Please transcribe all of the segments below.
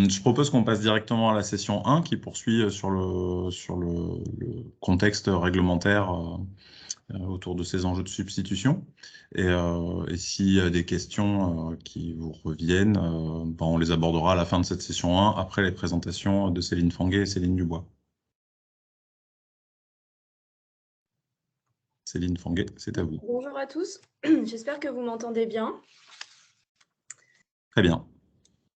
Je propose qu'on passe directement à la session 1 qui poursuit sur le contexte réglementaire autour de ces enjeux de substitution. Et s'il y a des questions qui vous reviennent, on les abordera à la fin de cette session 1, après les présentations de Céline Fanguet et Céline Dubois. Céline Fanguet, c'est à vous. Bonjour à tous, j'espère que vous m'entendez bien. Très bien.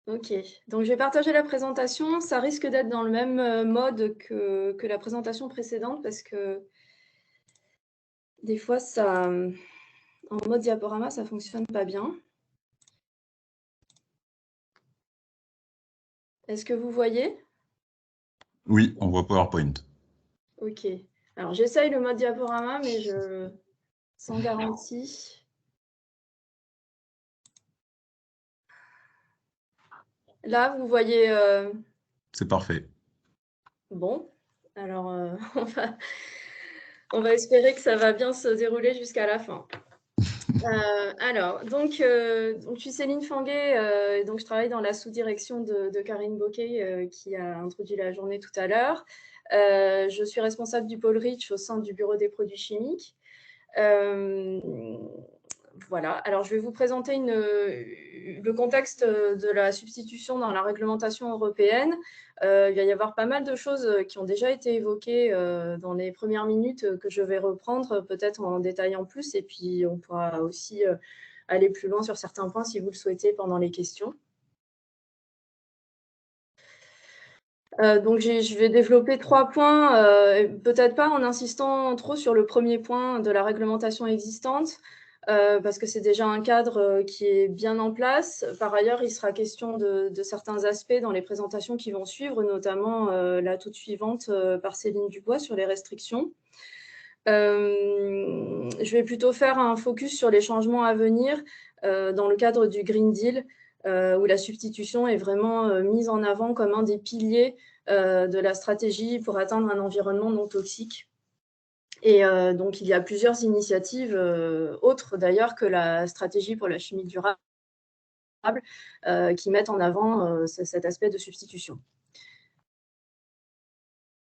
Ok, donc je vais partager la présentation. Ça risque d'être dans le même mode que la présentation précédente parce que des fois, en mode diaporama, ça ne fonctionne pas bien. Est-ce que vous voyez? Oui, on voit PowerPoint. Ok, alors j'essaye le mode diaporama, mais sans garantie. Là, vous voyez... C'est parfait. Bon, alors on va espérer que ça va bien se dérouler jusqu'à la fin. Donc, je suis Céline Fanguet, donc je travaille dans la sous-direction de Karine Bocquet, qui a introduit la journée tout à l'heure. Je suis responsable du pôle REACH au sein du bureau des produits chimiques. Voilà, alors je vais vous présenter le contexte de la substitution dans la réglementation européenne. Il va y avoir pas mal de choses qui ont déjà été évoquées dans les premières minutes que je vais reprendre, peut-être en détaillant plus, et puis on pourra aussi aller plus loin sur certains points si vous le souhaitez pendant les questions. Donc, je vais développer 3 points, peut-être pas en insistant trop sur le premier point de la réglementation existante, parce que c'est déjà un cadre qui est bien en place. Par ailleurs, il sera question de certains aspects dans les présentations qui vont suivre, notamment la toute suivante par Céline Dubois sur les restrictions. Je vais plutôt faire un focus sur les changements à venir dans le cadre du Green Deal, où la substitution est vraiment mise en avant comme un des piliers de la stratégie pour atteindre un environnement non toxique. Et donc, il y a plusieurs initiatives, autres d'ailleurs que la stratégie pour la chimie durable, qui mettent en avant cet aspect de substitution.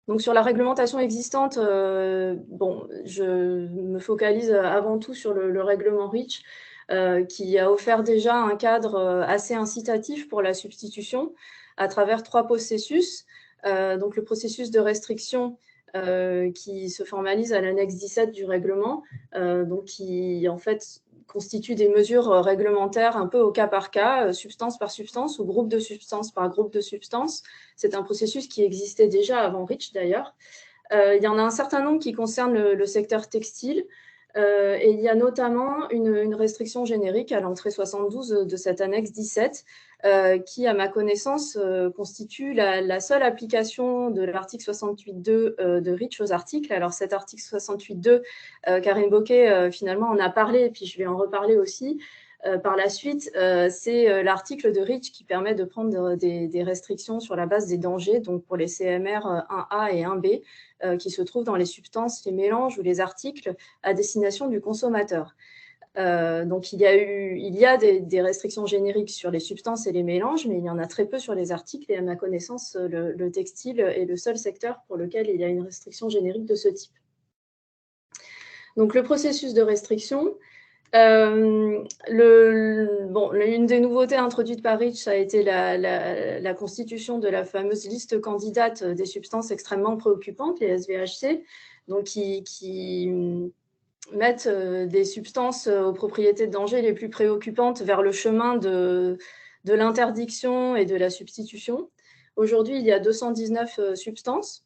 Donc, sur la réglementation existante, je me focalise avant tout sur le règlement REACH, qui a offert déjà un cadre assez incitatif pour la substitution à travers 3 processus. Donc, le processus de restriction qui se formalise à l'annexe 17 du règlement, donc qui en fait constitue des mesures réglementaires un peu au cas par cas, substance par substance ou groupe de substances par groupe de substances. C'est un processus qui existait déjà avant REACH d'ailleurs. Il y en a un certain nombre qui concernent le secteur textile. Et il y a notamment une restriction générique à l'entrée 72 de cette annexe 17 qui, à ma connaissance, constitue la seule application de l'article 68.2 de REACH aux articles. Alors cet article 68.2, Karine Bocquet finalement en a parlé, et puis je vais en reparler aussi. Par la suite, c'est l'article de REACH qui permet de prendre des restrictions sur la base des dangers, donc pour les CMR 1A et 1B, qui se trouvent dans les substances, les mélanges ou les articles à destination du consommateur. Donc, il y a des restrictions génériques sur les substances et les mélanges, mais il y en a très peu sur les articles. Et à ma connaissance, le textile est le seul secteur pour lequel il y a une restriction générique de ce type. Donc, le processus de restriction, une des nouveautés introduites par REACH, ça a été la constitution de la fameuse liste candidate des substances extrêmement préoccupantes, les SVHC, donc qui mettent des substances aux propriétés de danger les plus préoccupantes vers le chemin de l'interdiction et de la substitution. Aujourd'hui, il y a 219 substances.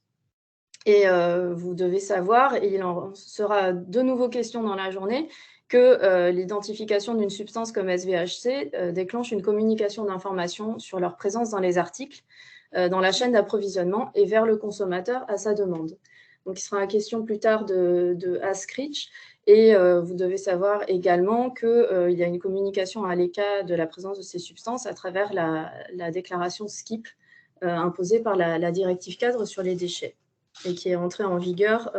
Et vous devez savoir, et il en sera de nouveau question dans la journée, que l'identification d'une substance comme SVHC déclenche une communication d'informations sur leur présence dans les articles, dans la chaîne d'approvisionnement et vers le consommateur à sa demande. Donc, il sera question plus tard de Ask REACH. Et vous devez savoir également qu'il y a une communication à l'ECA de la présence de ces substances à travers la déclaration SKIP imposée par la directive cadre sur les déchets et qui est entrée en vigueur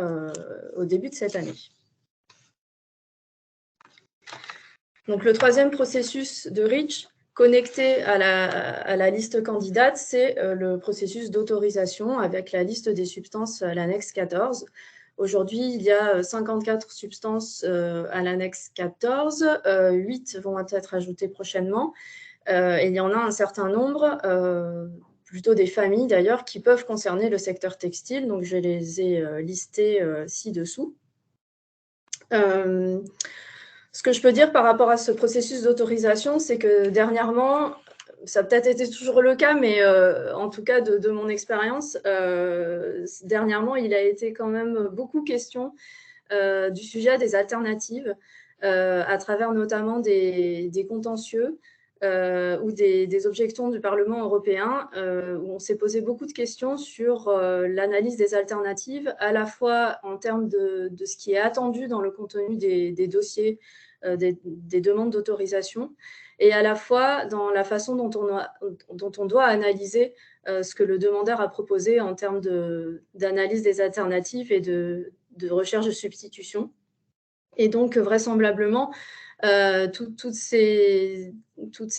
au début de cette année. Donc, le troisième processus de REACH, connecté à la liste candidate, c'est le processus d'autorisation avec la liste des substances à l'annexe 14. Aujourd'hui, il y a 54 substances à l'annexe 14, 8 vont être ajoutées prochainement, et il y en a un certain nombre, plutôt des familles d'ailleurs, qui peuvent concerner le secteur textile, donc je les ai listées ci-dessous. Ce que je peux dire par rapport à ce processus d'autorisation, c'est que dernièrement, ça a peut-être été toujours le cas, mais en tout cas de mon expérience, dernièrement, il a été quand même beaucoup question du sujet des alternatives, à travers notamment des contentieux ou des objections du Parlement européen, où on s'est posé beaucoup de questions sur l'analyse des alternatives, à la fois en termes de ce qui est attendu dans le contenu des dossiers, des demandes d'autorisation, et à la fois dans la façon dont on doit analyser ce que le demandeur a proposé en termes d'analyse des alternatives et de recherche de substitution. Et donc, vraisemblablement, toutes ces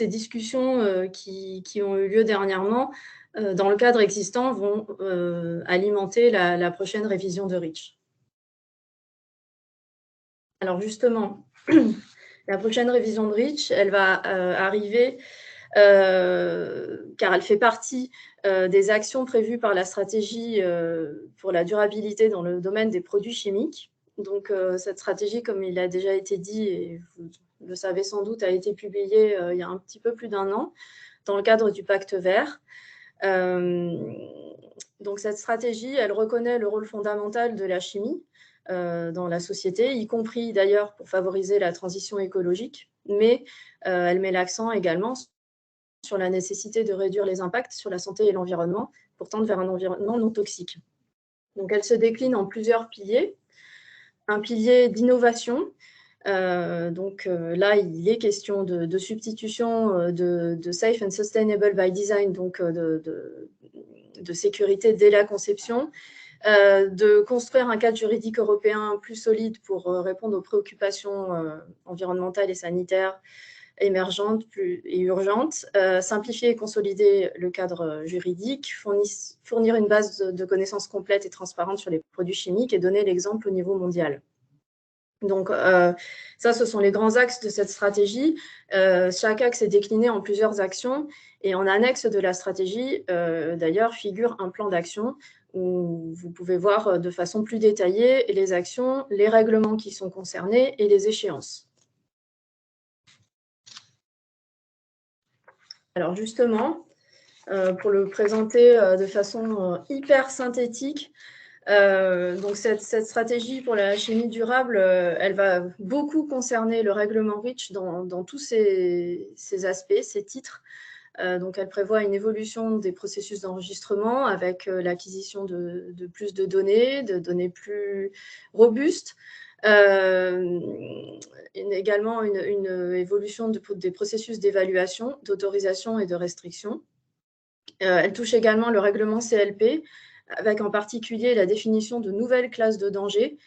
discussions qui ont eu lieu dernièrement, dans le cadre existant, vont alimenter la prochaine révision de REACH. Alors justement, la prochaine révision de REACH, elle va arriver car elle fait partie des actions prévues par la stratégie pour la durabilité dans le domaine des produits chimiques. Donc, cette stratégie, comme il a déjà été dit, et vous le savez sans doute, a été publiée il y a un petit peu plus d'1 an dans le cadre du Pacte vert. Donc, cette stratégie, elle reconnaît le rôle fondamental de la chimie dans la société, y compris d'ailleurs pour favoriser la transition écologique, mais elle met l'accent également sur la nécessité de réduire les impacts sur la santé et l'environnement pour tendre vers un environnement non toxique. Donc, elle se décline en plusieurs piliers. Un pilier d'innovation. Là, il est question de substitution de safe and sustainable by design, donc de sécurité dès la conception, de construire un cadre juridique européen plus solide pour répondre aux préoccupations environnementales et sanitaires émergentes et urgentes, simplifier et consolider le cadre juridique, fournir une base de connaissances complète et transparente sur les produits chimiques et donner l'exemple au niveau mondial. Donc, ça, ce sont les grands axes de cette stratégie. Chaque axe est décliné en plusieurs actions et en annexe de la stratégie, d'ailleurs, figure un plan d'action où vous pouvez voir de façon plus détaillée les actions, les règlements qui sont concernés et les échéances. Alors justement, pour le présenter de façon hyper synthétique, donc cette stratégie pour la chimie durable, elle va beaucoup concerner le règlement REACH dans tous ses aspects, ses titres. Donc elle prévoit une évolution des processus d'enregistrement avec l'acquisition de plus de données plus robustes. Également une évolution des processus d'évaluation, d'autorisation et de restriction. Elle touche également le règlement CLP, avec en particulier la définition de nouvelles classes de danger,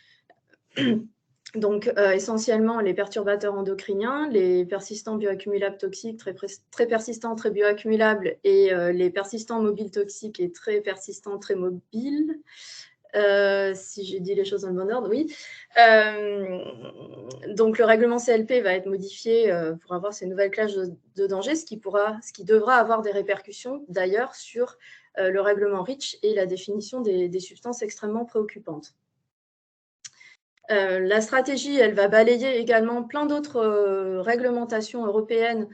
donc essentiellement les perturbateurs endocriniens, les persistants bioaccumulables toxiques, très persistants, très bioaccumulables, et les persistants mobiles toxiques et très persistants, très mobiles. Si j'ai dit les choses dans le bon ordre, oui. Donc, le règlement CLP va être modifié pour avoir ces nouvelles classes de danger, ce qui devra avoir des répercussions d'ailleurs sur le règlement REACH et la définition des substances extrêmement préoccupantes. La stratégie, elle va balayer également plein d'autres réglementations européennes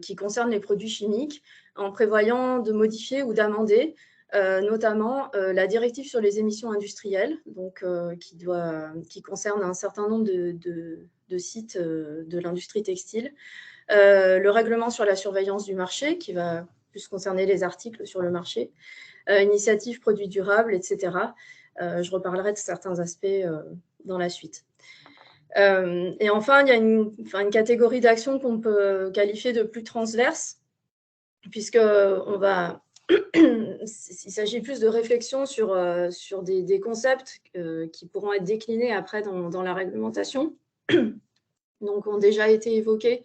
qui concernent les produits chimiques, en prévoyant de modifier ou d'amender notamment la directive sur les émissions industrielles, donc, qui concerne un certain nombre de sites de l'industrie textile, le règlement sur la surveillance du marché, qui va plus concerner les articles sur le marché, initiative produits durables, etc. Je reparlerai de certains aspects dans la suite. Et enfin, il y a une catégorie d'actions qu'on peut qualifier de plus transverse, il s'agit plus de réflexion sur des concepts qui pourront être déclinés après dans la réglementation, donc ont déjà été évoqués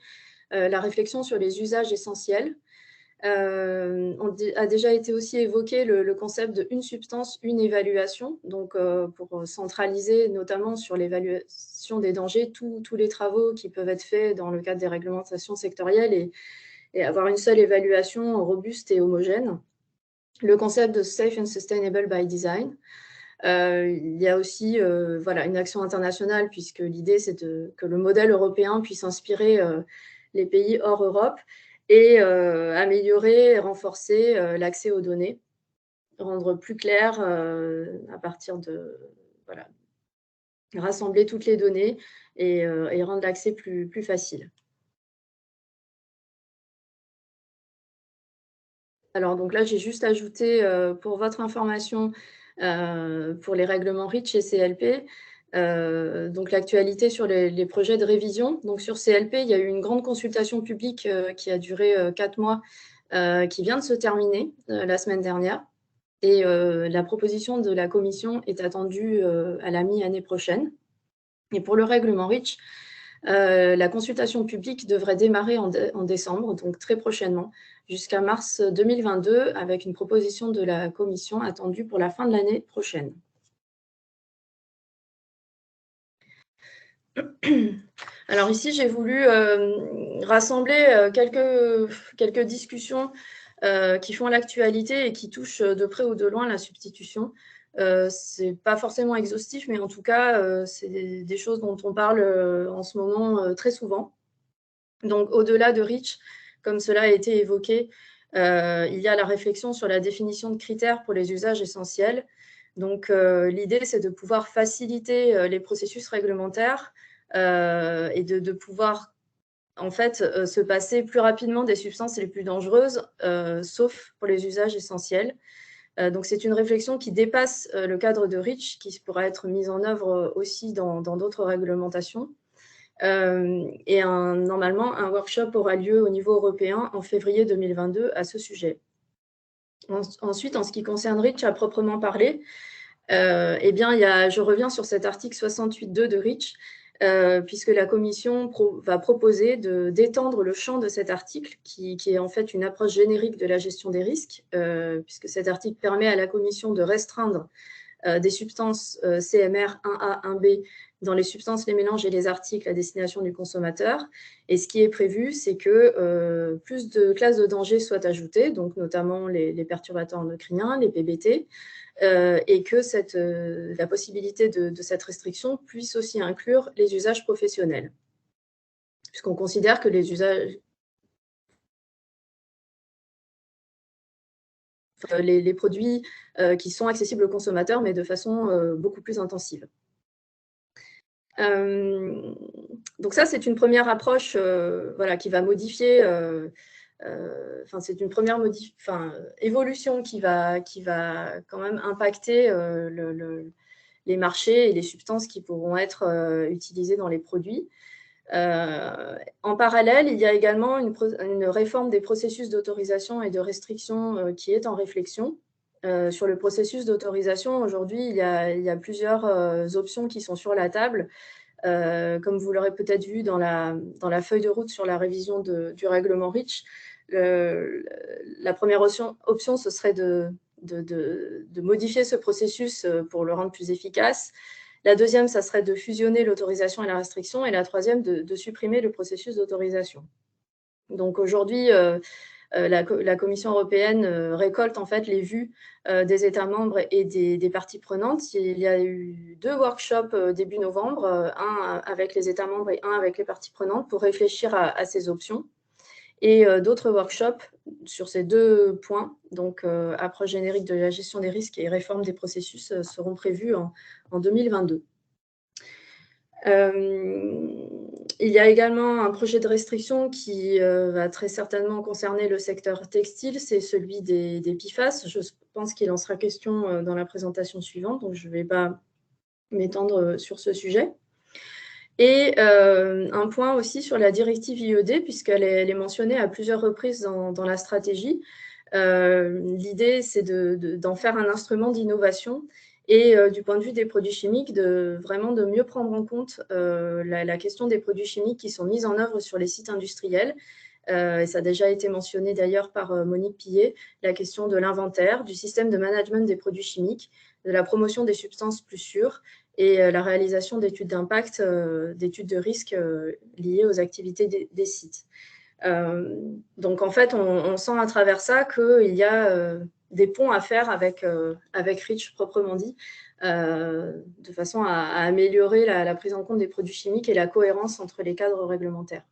la réflexion sur les usages essentiels. A déjà été aussi évoqué le concept de une substance, une évaluation, donc pour centraliser notamment sur l'évaluation des dangers tous les travaux qui peuvent être faits dans le cadre des réglementations sectorielles et avoir une seule évaluation robuste et homogène. Le concept de Safe and Sustainable by Design. Il y a aussi une action internationale, puisque l'idée, c'est que le modèle européen puisse inspirer les pays hors Europe et améliorer et renforcer l'accès aux données, rendre plus clair à partir de rassembler toutes les données et rendre l'accès plus facile. Alors, donc là, j'ai juste ajouté, pour votre information, pour les règlements REACH et CLP, donc l'actualité sur les projets de révision. Donc sur CLP, il y a eu une grande consultation publique qui a duré 4 mois, qui vient de se terminer la semaine dernière. Et la proposition de la Commission est attendue à la mi-année prochaine. Et pour le règlement REACH, la consultation publique devrait démarrer en décembre, donc très prochainement, jusqu'à mars 2022, avec une proposition de la Commission attendue pour la fin de l'année prochaine. Alors ici, j'ai voulu rassembler quelques discussions qui font l'actualité et qui touchent de près ou de loin la substitution. C'est pas forcément exhaustif, mais en tout cas, c'est des choses dont on parle en ce moment très souvent. Donc, au-delà de REACH, comme cela a été évoqué, il y a la réflexion sur la définition de critères pour les usages essentiels. Donc, l'idée, c'est de pouvoir faciliter les processus réglementaires et de pouvoir, en fait, se passer plus rapidement des substances les plus dangereuses, sauf pour les usages essentiels. Donc, c'est une réflexion qui dépasse le cadre de REACH, qui pourra être mise en œuvre aussi dans d'autres réglementations. Et normalement, un workshop aura lieu au niveau européen en février 2022 à ce sujet. Ensuite, en ce qui concerne REACH à proprement parler, je reviens sur cet article 68.2 de REACH, puisque la Commission va proposer d'étendre le champ de cet article, qui est en fait une approche générique de la gestion des risques, puisque cet article permet à la Commission de restreindre des substances CMR 1A, 1B dans les substances, les mélanges et les articles à destination du consommateur. Et ce qui est prévu, c'est que plus de classes de danger soient ajoutées, donc notamment les perturbateurs endocriniens, les PBT, et que la possibilité de cette restriction puisse aussi inclure les usages professionnels. Puisqu'on considère que les usages... les produits qui sont accessibles aux consommateurs, mais de façon beaucoup plus intensive. Donc ça, c'est une première approche qui va modifier, c'est une première évolution qui va quand même impacter les marchés et les substances qui pourront être utilisées dans les produits. En parallèle, il y a également une réforme des processus d'autorisation et de restriction qui est en réflexion. Sur le processus d'autorisation, aujourd'hui, il y a plusieurs options qui sont sur la table. Comme vous l'aurez peut-être vu dans la feuille de route sur la révision du règlement REACH, la première option, ce serait de modifier ce processus pour le rendre plus efficace. La deuxième, ça serait de fusionner l'autorisation et la restriction. Et la troisième, de supprimer le processus d'autorisation. Donc aujourd'hui, la Commission européenne récolte en fait les vues des États membres et des parties prenantes. Il y a eu 2 workshops début novembre, un avec les États membres et un avec les parties prenantes pour réfléchir à ces options. Et d'autres workshops sur ces 2 points, donc approche générique de la gestion des risques et réforme des processus, seront prévus en 2022. Il y a également un projet de restriction qui va très certainement concerner le secteur textile, c'est celui des PFAS. Je pense qu'il en sera question dans la présentation suivante, donc je ne vais pas m'étendre sur ce sujet. Et un point aussi sur la directive IED, puisqu'elle est mentionnée à plusieurs reprises dans la stratégie. L'idée, c'est d'en faire un instrument d'innovation Et du point de vue des produits chimiques, vraiment de mieux prendre en compte la question des produits chimiques qui sont mis en œuvre sur les sites industriels. Et ça a déjà été mentionné d'ailleurs par Monique Pillet, la question de l'inventaire, du système de management des produits chimiques, de la promotion des substances plus sûres et la réalisation d'études d'impact, d'études de risque liées aux activités des sites. Donc en fait, on sent à travers ça qu'il y a des ponts à faire avec REACH proprement dit, de façon à améliorer la prise en compte des produits chimiques et la cohérence entre les cadres réglementaires.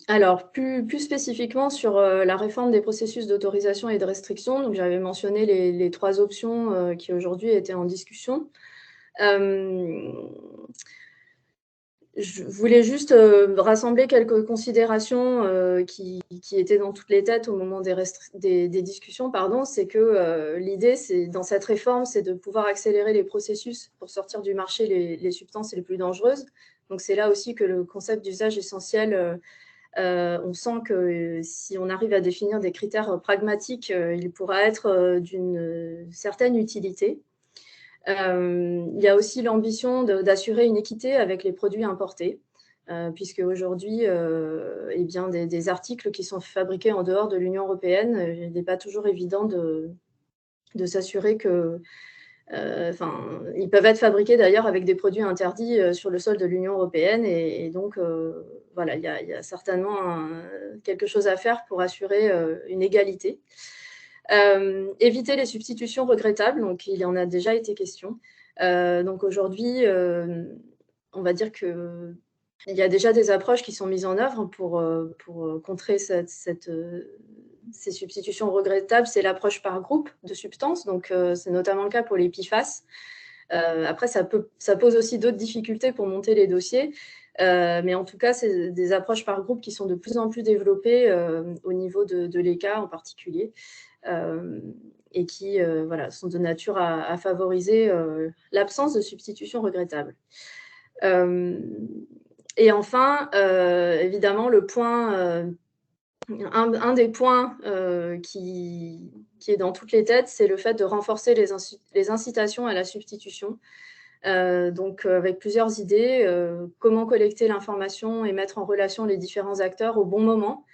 Alors, plus spécifiquement sur la réforme des processus d'autorisation et de restriction, donc j'avais mentionné les 3 options qui aujourd'hui étaient en discussion. Je voulais juste rassembler quelques considérations qui étaient dans toutes les têtes au moment des discussions. C'est que l'idée, dans cette réforme, c'est de pouvoir accélérer les processus pour sortir du marché les substances les plus dangereuses. Donc, c'est là aussi que le concept d'usage essentiel, on sent que si on arrive à définir des critères pragmatiques, il pourra être d'une certaine utilité. Il y a aussi l'ambition d'assurer une équité avec les produits importés, puisque aujourd'hui, des articles qui sont fabriqués en dehors de l'Union européenne, il n'est pas toujours évident de s'assurer que... ils peuvent être fabriqués d'ailleurs avec des produits interdits sur le sol de l'Union européenne, et donc, voilà, il y a certainement quelque chose à faire pour assurer une égalité. Éviter les substitutions regrettables, donc il y en a déjà été question. Donc aujourd'hui, on va dire qu'il y a déjà des approches qui sont mises en œuvre pour contrer ces substitutions regrettables. C'est l'approche par groupe de substances, donc c'est notamment le cas pour les PFAS. Après, ça pose aussi d'autres difficultés pour monter les dossiers. Mais en tout cas, c'est des approches par groupe qui sont de plus en plus développées au niveau de l'ECA en particulier. Et qui sont de nature à favoriser l'absence de substitution regrettable. Et enfin, évidemment, un des points qui est dans toutes les têtes, c'est le fait de renforcer les incitations à la substitution. Donc, avec plusieurs idées, comment collecter l'information et mettre en relation les différents acteurs au bon moment.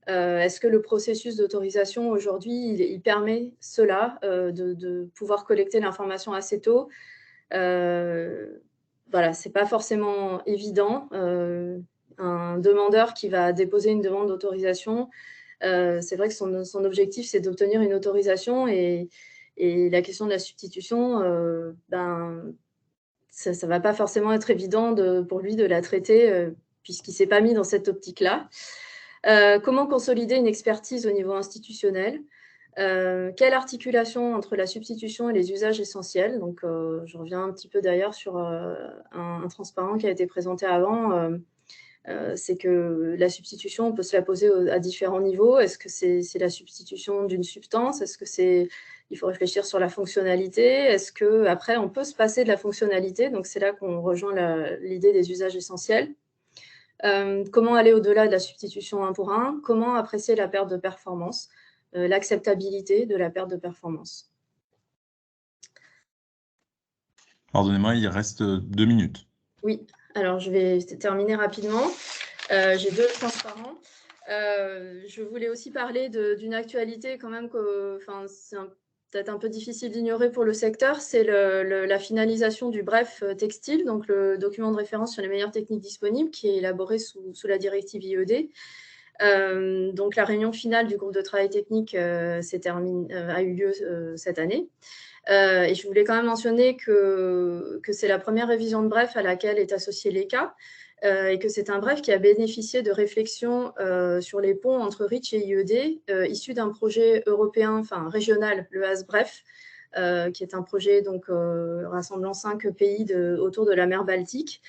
Est-ce que le processus d'autorisation aujourd'hui, il permet cela, de pouvoir collecter l'information assez tôt? Voilà, ce n'est pas forcément évident. Un demandeur qui va déposer une demande d'autorisation, c'est vrai que son objectif, c'est d'obtenir une autorisation, et la question de la substitution, ça ne va pas forcément être évident pour lui de la traiter, puisqu'il ne s'est pas mis dans cette optique-là. Comment consolider une expertise au niveau institutionnel? Quelle articulation entre la substitution et les usages essentiels? Donc, je reviens un petit peu d'ailleurs sur un transparent qui a été présenté avant. C'est que la substitution, on peut se la poser à différents niveaux. Est-ce que c'est la substitution d'une substance? Est-ce que il faut réfléchir sur la fonctionnalité? Est-ce qu'après, on peut se passer de la fonctionnalité? Donc, c'est là qu'on rejoint l'idée des usages essentiels. Comment aller au-delà de la substitution 1 pour 1? Comment apprécier la perte de performance? L'acceptabilité de la perte de performance. Pardonnez-moi, il reste 2 minutes. Oui, alors je vais terminer rapidement. J'ai 2 transparents. Je voulais aussi parler d'une actualité quand même, c'est peut-être un peu difficile d'ignorer pour le secteur, c'est la finalisation du BREF textile, donc le document de référence sur les meilleures techniques disponibles, qui est élaboré sous la directive IED. Donc la réunion finale du groupe de travail technique a eu lieu cette année. Et je voulais quand même mentionner que c'est la première révision de BREF à laquelle est associé l'ECA, et que c'est un BREF qui a bénéficié de réflexions sur les ponts entre REACH et IED, issu d'un projet européen, régional, le HASBREF, qui est un projet donc, rassemblant 5 pays autour de la mer Baltique.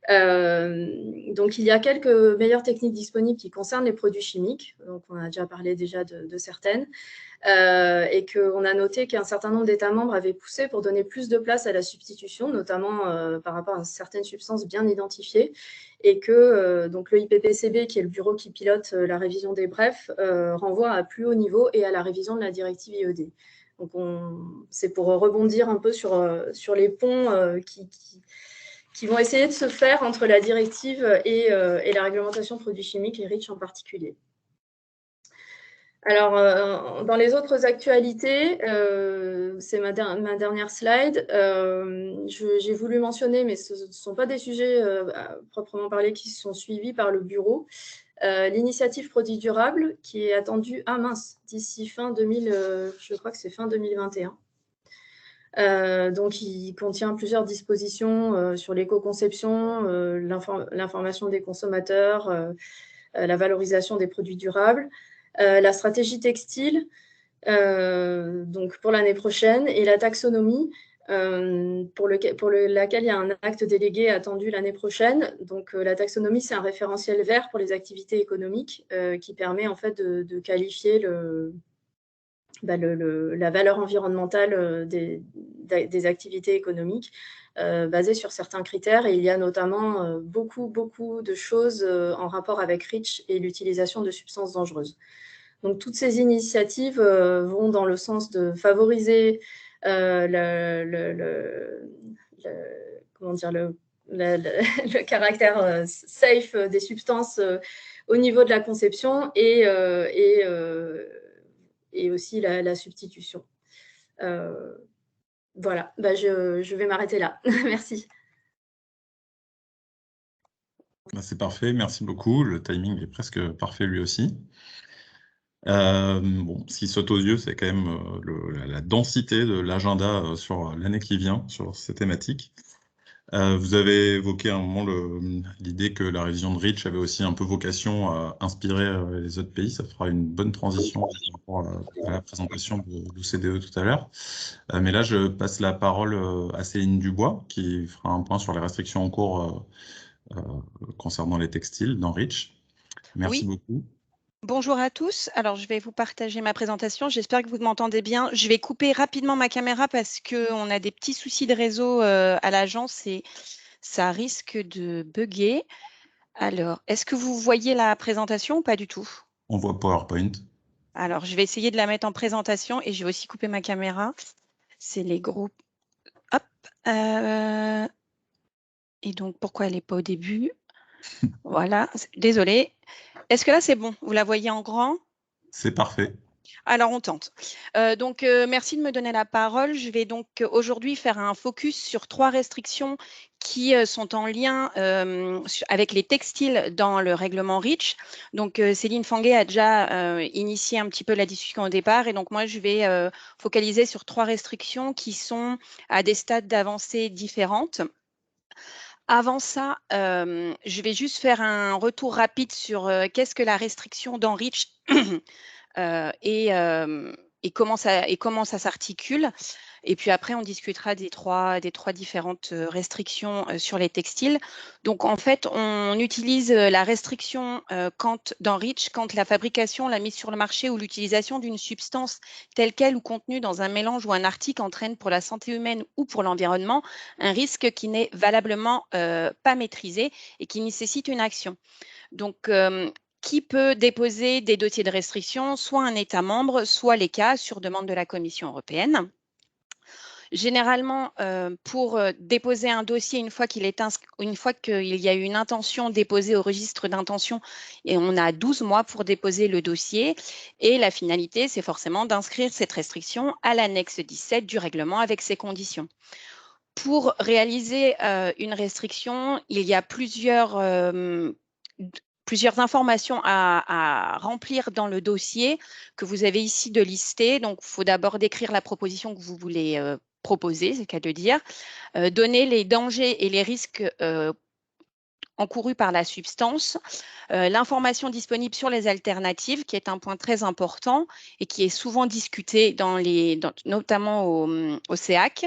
Donc, il y a quelques meilleures techniques disponibles qui concernent les produits chimiques. Donc, on a déjà parlé de certaines. Et qu'on a noté qu'un certain nombre d'États membres avaient poussé pour donner plus de place à la substitution, notamment par rapport à certaines substances bien identifiées, et que donc le IPPCB, qui est le bureau qui pilote la révision des brefs, renvoie à plus haut niveau et à la révision de la directive IED. Donc, c'est pour rebondir un peu sur les ponts qui vont essayer de se faire entre la directive et la réglementation produits chimiques, et REACH en particulier. Alors, dans les autres actualités, c'est ma dernière slide. J'ai voulu mentionner, mais ce ne sont pas des sujets à proprement parler qui sont suivis par le bureau, l'initiative Produits durables qui est attendue, d'ici fin 2000, je crois que c'est fin 2021. Donc, il contient plusieurs dispositions sur l'éco-conception, l'information des consommateurs, la valorisation des produits durables, la stratégie textile, donc pour l'année prochaine, et la taxonomie, pour laquelle il y a un acte délégué attendu l'année prochaine. Donc, la taxonomie, c'est un référentiel vert pour les activités économiques qui permet en fait de qualifier la valeur environnementale des activités économiques basées sur certains critères. Et il y a notamment beaucoup de choses en rapport avec REACH et l'utilisation de substances dangereuses. Donc, toutes ces initiatives vont dans le sens de favoriser le caractère safe des substances au niveau de la conception et aussi la substitution. Voilà, je vais m'arrêter là. Merci. C'est parfait, merci beaucoup. Le timing est presque parfait lui aussi. Bon, ce qui saute aux yeux, c'est quand même la densité de l'agenda sur l'année qui vient, sur ces thématiques. Vous avez évoqué à un moment l'idée que la révision de REACH avait aussi un peu vocation à inspirer les autres pays. Ça fera une bonne transition par rapport à la présentation de l'OCDE tout à l'heure. Mais là, je passe la parole à Céline Dubois, qui fera un point sur les restrictions en cours concernant les textiles dans REACH. Merci beaucoup. Bonjour à tous. Alors, je vais vous partager ma présentation. J'espère que vous m'entendez bien. Je vais couper rapidement ma caméra parce qu'on a des petits soucis de réseau à l'agence et ça risque de bugger. Alors, est-ce que vous voyez la présentation ou pas du tout? On voit PowerPoint. Alors, je vais essayer de la mettre en présentation et je vais aussi couper ma caméra. C'est les groupes. Hop. Et donc, pourquoi elle n'est pas au début? Voilà. Désolée. Est-ce que là, c'est bon? Vous la voyez en grand? C'est parfait. Alors, on tente. Merci de me donner la parole. Je vais donc aujourd'hui faire un focus sur 3 restrictions qui sont en lien avec les textiles dans le règlement REACH. Donc, Céline Fanguet a déjà initié un petit peu la discussion au départ. Et donc, moi, je vais focaliser sur 3 restrictions qui sont à des stades d'avancée différentes. Avant ça, je vais juste faire un retour rapide sur qu'est-ce que la restriction dans REACH et comment ça s'articule. Et puis après, on discutera des trois différentes restrictions sur les textiles. Donc, en fait, on utilise la restriction dans REACH quand la fabrication, la mise sur le marché ou l'utilisation d'une substance telle qu'elle ou contenue dans un mélange ou un article entraîne pour la santé humaine ou pour l'environnement un risque qui n'est valablement pas maîtrisé et qui nécessite une action. Donc, qui peut déposer des dossiers de restriction, soit un État membre, soit l'ECHA sur demande de la Commission européenne. Généralement, pour déposer un dossier, une fois qu'il y a eu une intention déposée au registre d'intention, et on a 12 mois pour déposer le dossier. Et la finalité, c'est forcément d'inscrire cette restriction à l'annexe 17 du règlement avec ses conditions. Pour réaliser une restriction, il y a plusieurs informations à remplir dans le dossier que vous avez ici de lister. Donc, il faut d'abord décrire la proposition que vous voulez proposer, c'est le cas de dire, donner les dangers et les risques encourue par la substance, l'information disponible sur les alternatives, qui est un point très important et qui est souvent discuté notamment au CEAC,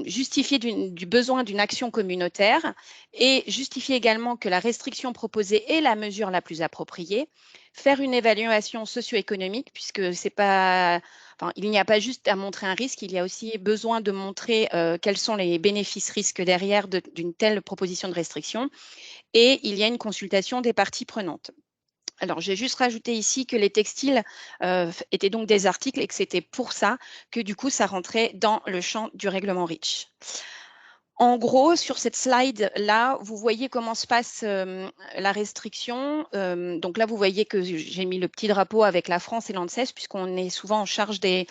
justifier du besoin d'une action communautaire et justifier également que la restriction proposée est la mesure la plus appropriée, faire une évaluation socio-économique, puisque c'est pas... Enfin, il n'y a pas juste à montrer un risque, il y a aussi besoin de montrer quels sont les bénéfices-risques derrière d'une telle proposition de restriction. Et il y a une consultation des parties prenantes. Alors, j'ai juste rajouté ici que les textiles étaient donc des articles et que c'était pour ça que du coup, ça rentrait dans le champ du règlement REACH. En gros, sur cette slide-là, vous voyez comment se passe la restriction. Donc là, vous voyez que j'ai mis le petit drapeau avec la France et l'ANSES, puisqu'on est souvent en charge des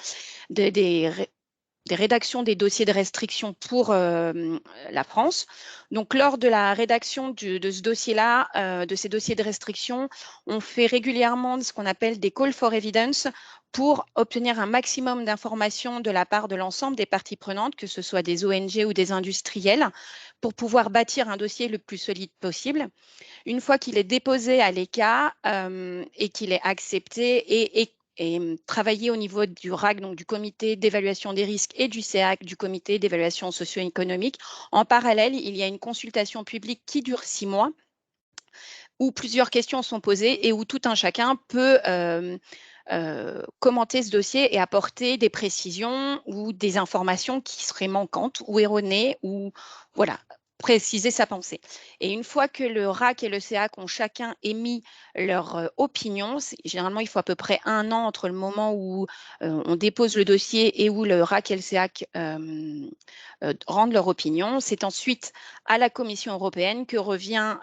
rédactions des dossiers de restriction pour la France. Donc, lors de la rédaction de ce dossier-là, de ces dossiers de restriction, on fait régulièrement ce qu'on appelle des call for evidence pour obtenir un maximum d'informations de la part de l'ensemble des parties prenantes, que ce soit des ONG ou des industriels, pour pouvoir bâtir un dossier le plus solide possible. Une fois qu'il est déposé à l'ECA et qu'il est accepté et travailler au niveau du RAC, donc du comité d'évaluation des risques, et du CEAC, du comité d'évaluation socio-économique. En parallèle, il y a une consultation publique qui dure 6 mois, où plusieurs questions sont posées et où tout un chacun peut commenter ce dossier et apporter des précisions ou des informations qui seraient manquantes ou erronées, ou voilà, préciser sa pensée. Et une fois que le RAC et le CEAC ont chacun émis leur opinion, généralement il faut à peu près 1 an entre le moment où on dépose le dossier et où le RAC et le CEAC rendent leur opinion. C'est ensuite à la Commission européenne que revient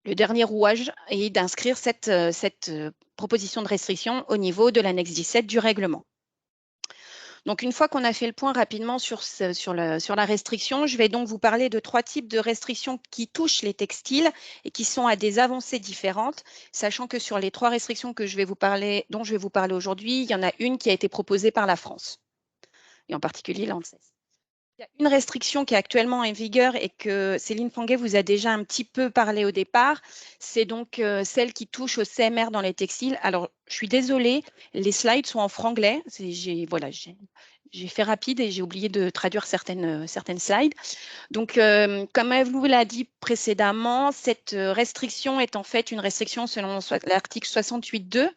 le dernier rouage est d'inscrire cette proposition de restriction au niveau de l'annexe 17 du règlement. Donc, une fois qu'on a fait le point rapidement sur la restriction, je vais donc vous parler de 3 types de restrictions qui touchent les textiles et qui sont à des avancées différentes, sachant que sur les 3 restrictions dont je vais vous parler aujourd'hui, il y en a une qui a été proposée par la France, et en particulier l'ANSES. Il y a une restriction qui est actuellement en vigueur et que Céline Fanguet vous a déjà un petit peu parlé au départ. C'est donc celle qui touche au CMR dans les textiles. Alors, je suis désolée, les slides sont en franglais. J'ai fait rapide et j'ai oublié de traduire certaines slides. Donc, comme elle vous l'a dit précédemment, cette restriction est en fait une restriction selon l'article 68.2.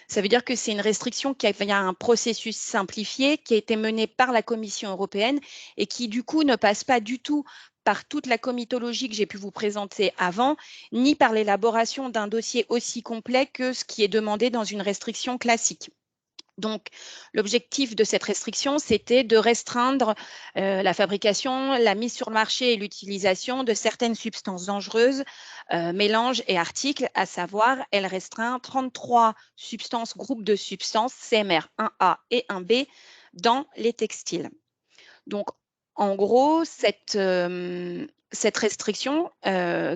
Ça veut dire que c'est une restriction qui a un processus simplifié qui a été mené par la Commission européenne et qui, du coup, ne passe pas du tout par toute la comitologie que j'ai pu vous présenter avant, ni par l'élaboration d'un dossier aussi complet que ce qui est demandé dans une restriction classique. Donc, l'objectif de cette restriction, c'était de restreindre la fabrication, la mise sur le marché et l'utilisation de certaines substances dangereuses, mélanges et articles, à savoir, elle restreint 33 substances, groupes de substances, CMR 1A et 1B, dans les textiles. Donc, en gros, cette restriction,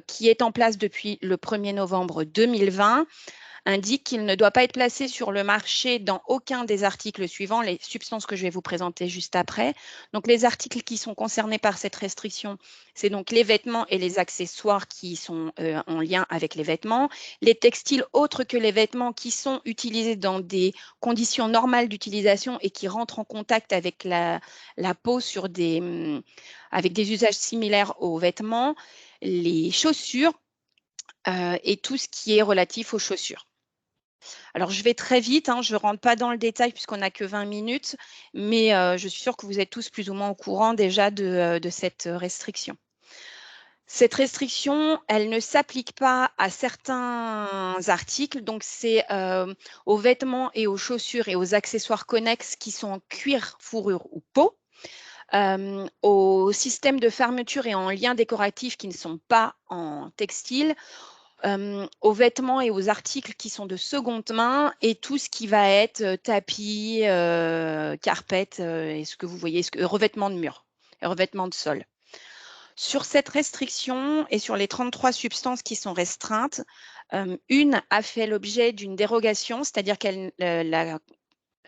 qui est en place depuis le 1er novembre 2020, indique qu'il ne doit pas être placé sur le marché dans aucun des articles suivants, les substances que je vais vous présenter juste après. Donc, les articles qui sont concernés par cette restriction, c'est donc les vêtements et les accessoires qui sont en lien avec les vêtements, les textiles autres que les vêtements qui sont utilisés dans des conditions normales d'utilisation et qui rentrent en contact avec la peau avec des usages similaires aux vêtements, les chaussures et tout ce qui est relatif aux chaussures. Alors, je vais très vite, je ne rentre pas dans le détail puisqu'on n'a que 20 minutes, mais je suis sûre que vous êtes tous plus ou moins au courant déjà de cette restriction. Cette restriction, elle ne s'applique pas à certains articles, donc c'est aux vêtements et aux chaussures et aux accessoires connexes qui sont en cuir, fourrure ou peau, aux systèmes de fermeture et en liens décoratifs qui ne sont pas en textile, aux vêtements et aux articles qui sont de seconde main et tout ce qui va être tapis, carpette et ce que vous voyez, revêtement de mur et revêtement de sol. Sur cette restriction et sur les 33 substances qui sont restreintes, une a fait l'objet d'une dérogation, c'est-à-dire qu'elle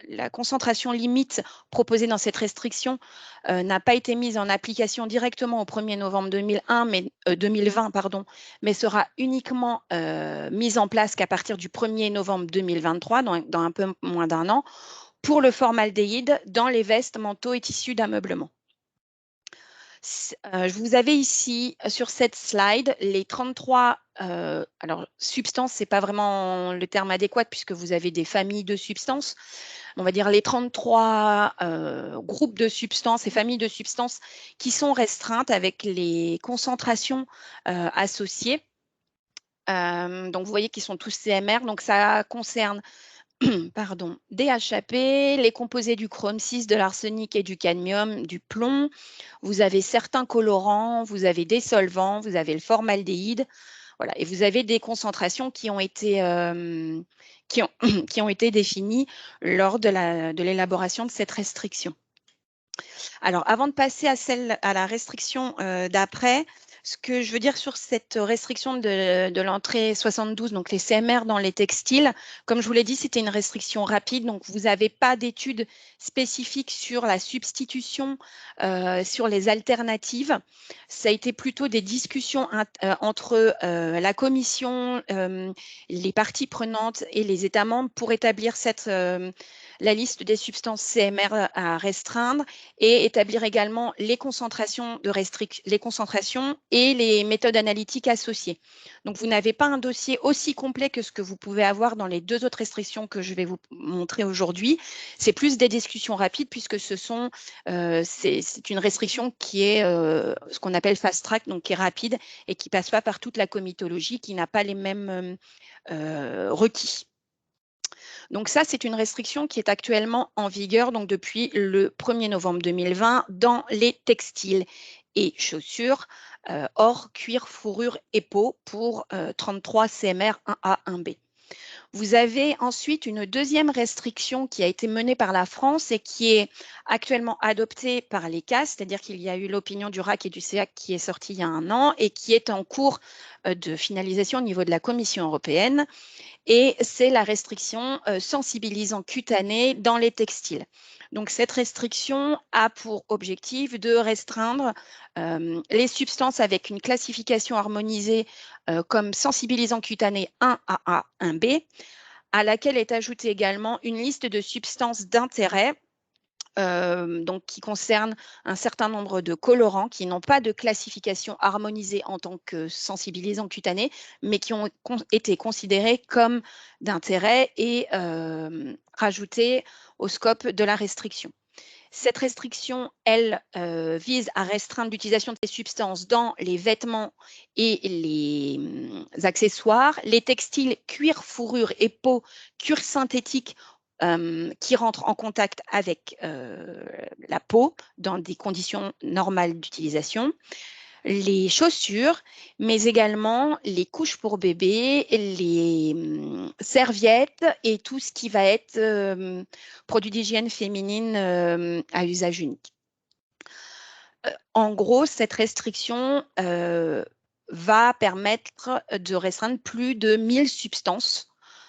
la concentration limite proposée dans cette restriction n'a pas été mise en application directement au 1er novembre 2020, mais sera uniquement mise en place qu'à partir du 1er novembre 2023, dans un peu moins d'1 an, pour le formaldéhyde dans les vestes, manteaux et tissus d'ameublement. Vous avez ici sur cette slide les 33 alors substances, ce n'est pas vraiment le terme adéquat puisque vous avez des familles de substances. On va dire les 33 groupes de substances et familles de substances qui sont restreintes avec les concentrations associées. Donc vous voyez qu'ils sont tous CMR, donc ça concerne pardon, des HAP, les composés du chrome 6, de l'arsenic et du cadmium, du plomb. Vous avez certains colorants, vous avez des solvants, vous avez le formaldéhyde. Voilà, et vous avez des concentrations qui ont été, qui ont été définies lors de l'élaboration de cette restriction. Alors, avant de passer à la restriction d'après, ce que je veux dire sur cette restriction de l'entrée 72, donc les CMR dans les textiles, comme je vous l'ai dit, c'était une restriction rapide, donc vous n'avez pas d'études spécifiques sur la substitution, sur les alternatives. Ça a été plutôt des discussions entre la Commission, les parties prenantes et les États membres pour établir la liste des substances CMR à restreindre et établir également les concentrations et les méthodes analytiques associées. Donc, vous n'avez pas un dossier aussi complet que ce que vous pouvez avoir dans les 2 autres restrictions que je vais vous montrer aujourd'hui. C'est plus des discussions rapides puisque c'est une restriction qui est ce qu'on appelle fast track, donc qui est rapide et qui ne passe pas par toute la comitologie, qui n'a pas les mêmes requis. Donc ça, c'est une restriction qui est actuellement en vigueur donc depuis le 1er novembre 2020 dans les textiles et chaussures hors cuir, fourrure et peau pour 33 CMR 1A, 1B. Vous avez ensuite une deuxième restriction qui a été menée par la France et qui est actuellement adoptée par les CAS, c'est-à-dire qu'il y a eu l'opinion du RAC et du CEAC qui est sortie il y a 1 an et qui est en cours de finalisation au niveau de la Commission européenne. Et c'est la restriction sensibilisant cutanée dans les textiles. Donc, cette restriction a pour objectif de restreindre les substances avec une classification harmonisée comme sensibilisant cutané 1AA, 1B, à laquelle est ajoutée également une liste de substances d'intérêt donc qui concerne un certain nombre de colorants qui n'ont pas de classification harmonisée en tant que sensibilisants cutanés, mais qui ont été considérés comme d'intérêt et rajoutés au scope de la restriction. Cette restriction, elle, vise à restreindre l'utilisation de ces substances dans les vêtements et les accessoires, les textiles, cuir, fourrure et peau, cuir synthétique, qui rentrent en contact avec la peau dans des conditions normales d'utilisation, les chaussures, mais également les couches pour bébé, les serviettes et tout ce qui va être produits d'hygiène féminine à usage unique. En gros, cette restriction va permettre de restreindre plus de 1000 substances,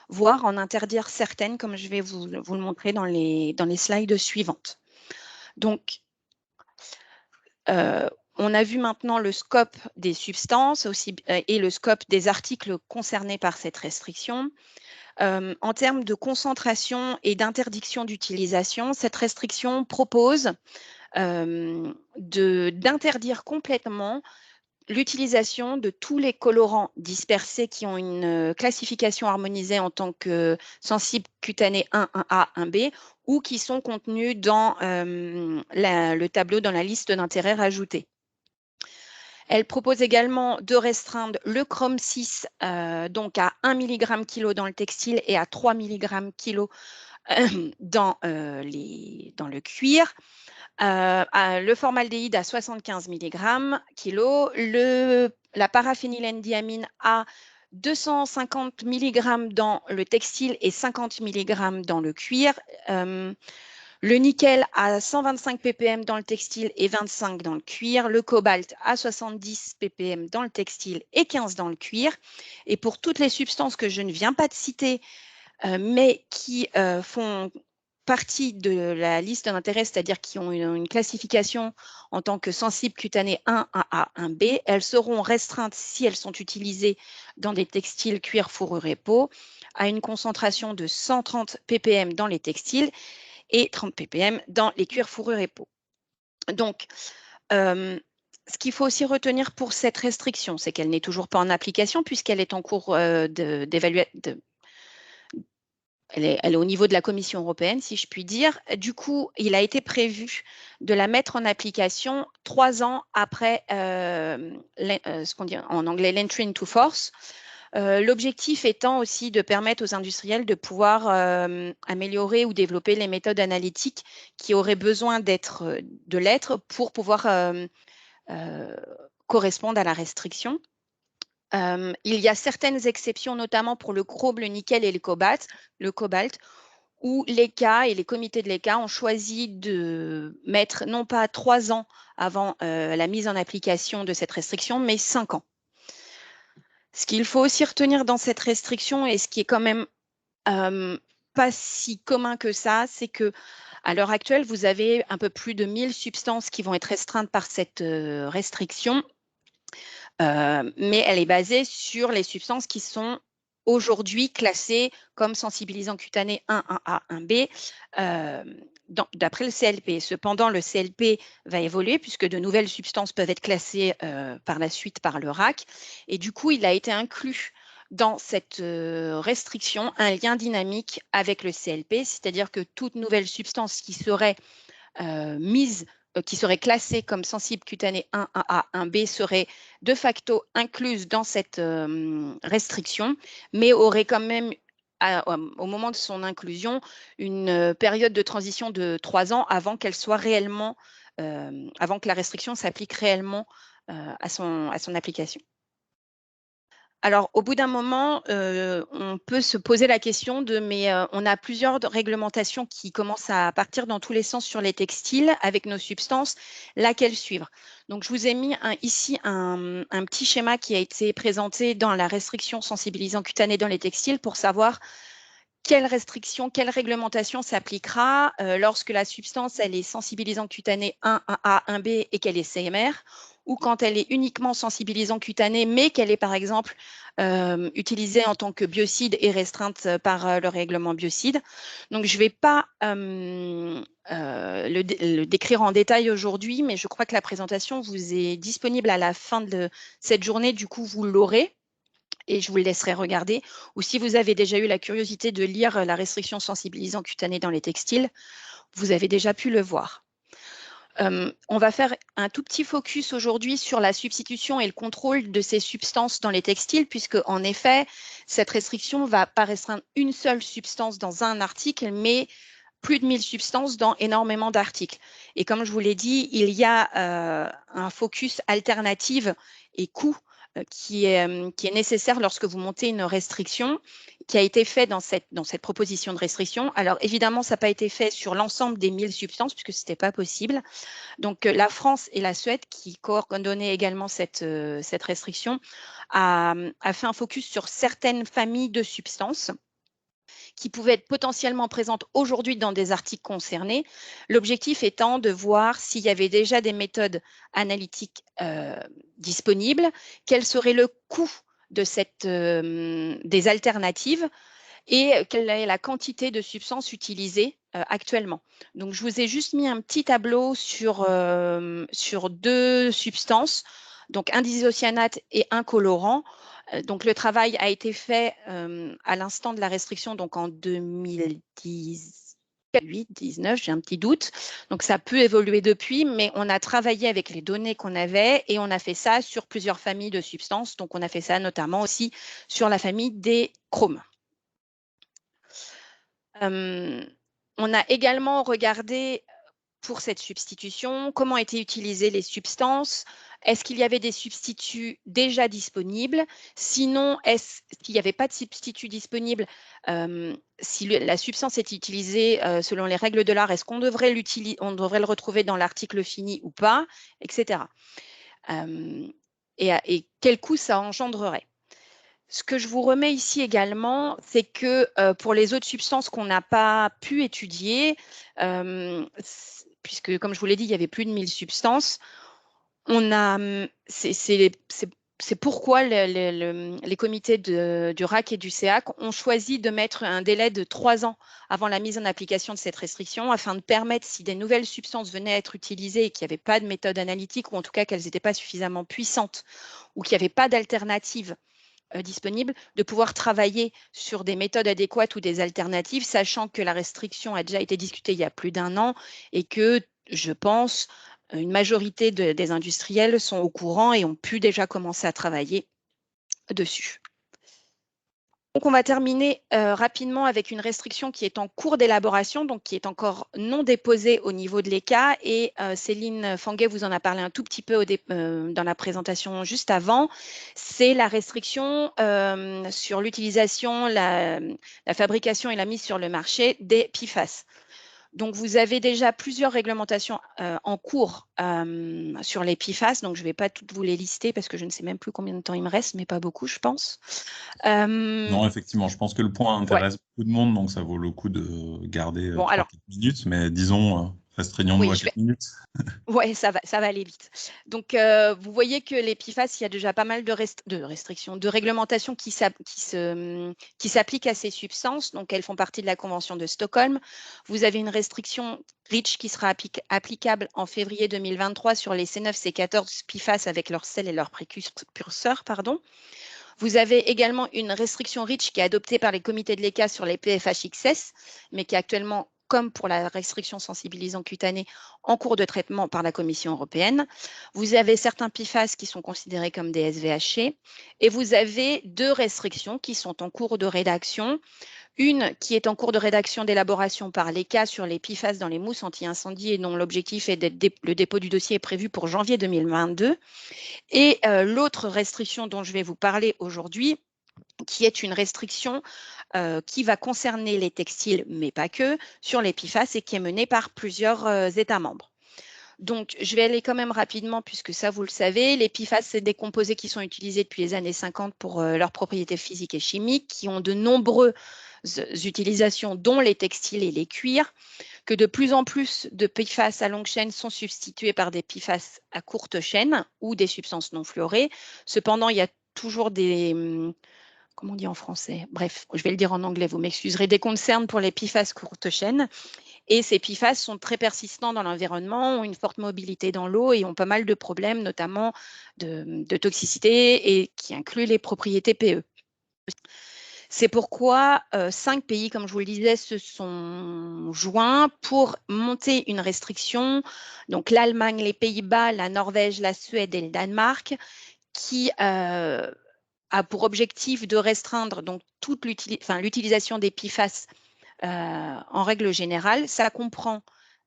voire en interdire certaines, comme je vais vous le montrer dans les slides suivantes. Donc, on a vu maintenant le scope des substances et le scope des articles concernés par cette restriction. En termes de concentration et d'interdiction d'utilisation, cette restriction propose d'interdire complètement l'utilisation de tous les colorants dispersés qui ont une classification harmonisée en tant que sensibles cutanés 1, 1A, 1B ou qui sont contenus dans le tableau dans la liste d'intérêts rajoutée. Elle propose également de restreindre le chrome 6 donc à 1 mg kg dans le textile et à 3 mg kg dans le cuir. Le formaldéhyde à 75 mg kg, la paraphénylenediamine à 250 mg dans le textile et 50 mg dans le cuir, le nickel à 125 ppm dans le textile et 25 dans le cuir, le cobalt à 70 ppm dans le textile et 15 dans le cuir. Et pour toutes les substances que je ne viens pas de citer, mais qui font partie de la liste d'intérêt, c'est-à-dire qui ont une classification en tant que sensibles cutanés 1A, 1B, elles seront restreintes si elles sont utilisées dans des textiles cuir, fourrure et peau à une concentration de 130 ppm dans les textiles et 30 ppm dans les cuirs, fourrure et peau. Donc, ce qu'il faut aussi retenir pour cette restriction, c'est qu'elle n'est toujours pas en application puisqu'elle est en cours d'évaluation. Elle est au niveau de la Commission européenne, si je puis dire. Du coup, il a été prévu de la mettre en application 3 ans après ce qu'on dit en anglais l'entry into force. L'objectif étant aussi de permettre aux industriels de pouvoir améliorer ou développer les méthodes analytiques qui auraient besoin de l'être pour pouvoir correspondre à la restriction. Il y a certaines exceptions, notamment pour le chrome, le nickel et le cobalt, où l'ECA et les comités de l'ECA ont choisi de mettre non pas 3 ans avant la mise en application de cette restriction, mais 5 ans. Ce qu'il faut aussi retenir dans cette restriction, et ce qui est quand même pas si commun que ça, c'est que à l'heure actuelle, vous avez un peu plus de 1000 substances qui vont être restreintes par cette restriction. Mais elle est basée sur les substances qui sont aujourd'hui classées comme sensibilisants cutanés 1A, 1B d'après le CLP. Cependant, le CLP va évoluer puisque de nouvelles substances peuvent être classées par la suite par le RAC. Et du coup, il a été inclus dans cette restriction un lien dynamique avec le CLP, c'est-à-dire que toute nouvelle substance qui serait qui serait classée comme sensible cutanée 1A, 1B serait de facto incluse dans cette restriction, mais aurait quand même, au moment de son inclusion, une période de transition de 3 ans avant qu'elle soit réellement, avant que la restriction s'applique réellement à son application. Alors, au bout d'un moment, on peut se poser la question mais on a plusieurs réglementations qui commencent à partir dans tous les sens sur les textiles avec nos substances, laquelle suivre? Donc, je vous ai mis ici un petit schéma qui a été présenté dans la restriction sensibilisant cutanée dans les textiles pour savoir quelle restriction, quelle réglementation s'appliquera lorsque la substance elle est sensibilisant cutanée 1A, 1B et qu'elle est CMR, ou quand elle est uniquement sensibilisant cutanée, mais qu'elle est par exemple utilisée en tant que biocide et restreinte par le règlement biocide. Donc, je ne vais pas le décrire en détail aujourd'hui, mais je crois que la présentation vous est disponible à la fin de cette journée, du coup, vous l'aurez. Et je vous le laisserai regarder. Ou si vous avez déjà eu la curiosité de lire la restriction sensibilisant cutanée dans les textiles, vous avez déjà pu le voir. On va faire un tout petit focus aujourd'hui sur la substitution et le contrôle de ces substances dans les textiles, puisque en effet, cette restriction ne va pas restreindre une seule substance dans un article, mais plus de 1000 substances dans énormément d'articles. Et comme je vous l'ai dit, il y a un focus alternative et coût qui est nécessaire lorsque vous montez une restriction, qui a été fait dans cette proposition de restriction. Alors évidemment, ça n'a pas été fait sur l'ensemble des 1000 substances puisque ce n'était pas possible. Donc la France et la Suède, qui coordonnaient également cette restriction, a fait un focus sur certaines familles de substances qui pouvaient être potentiellement présentes aujourd'hui dans des articles concernés. L'objectif étant de voir s'il y avait déjà des méthodes analytiques disponibles, quel serait le coût de des alternatives et quelle est la quantité de substances utilisées actuellement. Donc, je vous ai juste mis un petit tableau sur 2 substances, donc un isocyanate et un colorant. Donc, le travail a été fait à l'instant de la restriction, donc en 2018-19, j'ai un petit doute. Donc, ça peut évoluer depuis, mais on a travaillé avec les données qu'on avait et on a fait ça sur plusieurs familles de substances. Donc, on a fait ça notamment aussi sur la famille des chromes. On a également regardé pour cette substitution comment étaient utilisées les substances. Est-ce qu'il y avait des substituts déjà disponibles? Sinon, est-ce qu'il n'y avait pas de substitut disponible? Si la substance est utilisée selon les règles de l'art, est-ce qu'on devrait le retrouver dans l'article fini ou pas, etc. Et quel coût ça engendrerait? Ce que je vous remets ici également, c'est que pour les autres substances qu'on n'a pas pu étudier, puisque comme je vous l'ai dit, il y avait plus de 1000 substances, c'est pourquoi les comités du RAC et du CEAC ont choisi de mettre un délai de 3 ans avant la mise en application de cette restriction, afin de permettre, si des nouvelles substances venaient à être utilisées et qu'il n'y avait pas de méthode analytique, ou en tout cas qu'elles n'étaient pas suffisamment puissantes, ou qu'il n'y avait pas d'alternative disponible, de pouvoir travailler sur des méthodes adéquates ou des alternatives, sachant que la restriction a déjà été discutée il y a plus d'1 an et que, je pense, une majorité des industriels sont au courant et ont pu déjà commencer à travailler dessus. Donc, on va terminer rapidement avec une restriction qui est en cours d'élaboration, donc qui est encore non déposée au niveau de l'ECA. Et Céline Fanguet vous en a parlé un tout petit peu dans la présentation juste avant. C'est la restriction sur l'utilisation, la fabrication et la mise sur le marché des PFAS. Donc, vous avez déjà plusieurs réglementations en cours sur les PFAS. Donc, je ne vais pas toutes vous les lister parce que je ne sais même plus combien de temps il me reste, mais pas beaucoup, je pense. Non, effectivement, je pense que le point intéresse beaucoup de monde, donc ça vaut le coup de garder Bon, 3-4 minutes, mais disons, restreignons-nous oui, à 4 minutes. Oui, ça va aller vite. Donc, vous voyez que les PFAS, il y a déjà pas mal de restrictions, de réglementations qui s'appliquent à ces substances. Donc, elles font partie de la Convention de Stockholm. Vous avez une restriction REACH qui sera applicable en février 2023 sur les C9, C14 PFAS avec leurs sels et leurs précurseurs, pardon. Vous avez également une restriction REACH qui est adoptée par les comités de l'ECA sur les PFHXS, mais qui est actuellement, comme pour la restriction sensibilisant cutanée, en cours de traitement par la Commission européenne. Vous avez certains PFAS qui sont considérés comme des SVHC, et vous avez 2 restrictions qui sont en cours de rédaction. Une qui est en cours de rédaction d'élaboration par l'ECA sur les PFAS dans les mousses anti-incendie et dont l'objectif est le dépôt du dossier est prévu pour janvier 2022. Et l'autre restriction dont je vais vous parler aujourd'hui, qui est une restriction qui va concerner les textiles, mais pas que, sur les PFAS et qui est menée par plusieurs États membres. Donc, je vais aller quand même rapidement puisque ça, vous le savez. Les PFAS, c'est des composés qui sont utilisés depuis les années 50 pour leurs propriétés physiques et chimiques, qui ont de nombreuses utilisations, dont les textiles et les cuirs, que de plus en plus de PFAS à longue chaîne sont substitués par des PFAS à courte chaîne ou des substances non fluorées. Cependant, il y a toujours des... Comment on dit en français? Bref, je vais le dire en anglais, vous m'excuserez, des concerns pour les PFAS courte chaîne. Et ces PFAS sont très persistants dans l'environnement, ont une forte mobilité dans l'eau et ont pas mal de problèmes, notamment de toxicité, et qui incluent les propriétés PE. C'est pourquoi 5 pays, comme je vous le disais, se sont joints pour monter une restriction. Donc l'Allemagne, les Pays-Bas, la Norvège, la Suède et le Danemark, qui a pour objectif de restreindre donc toute l'utilisation des PFAS en règle générale. Ça comprend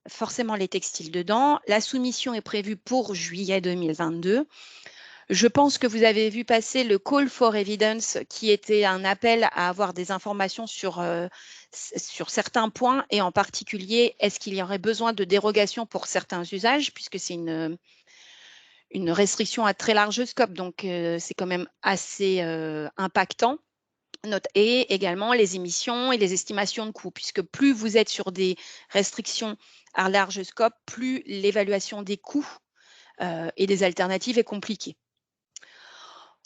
forcément les textiles dedans. La soumission est prévue pour juillet 2022. Je pense que vous avez vu passer le Call for Evidence, qui était un appel à avoir des informations sur certains points, et en particulier, est-ce qu'il y aurait besoin de dérogation pour certains usages, puisque c'est une restriction à très large scope, donc c'est quand même assez impactant. Et également les émissions et les estimations de coûts, puisque plus vous êtes sur des restrictions à large scope, plus l'évaluation des coûts et des alternatives est compliquée.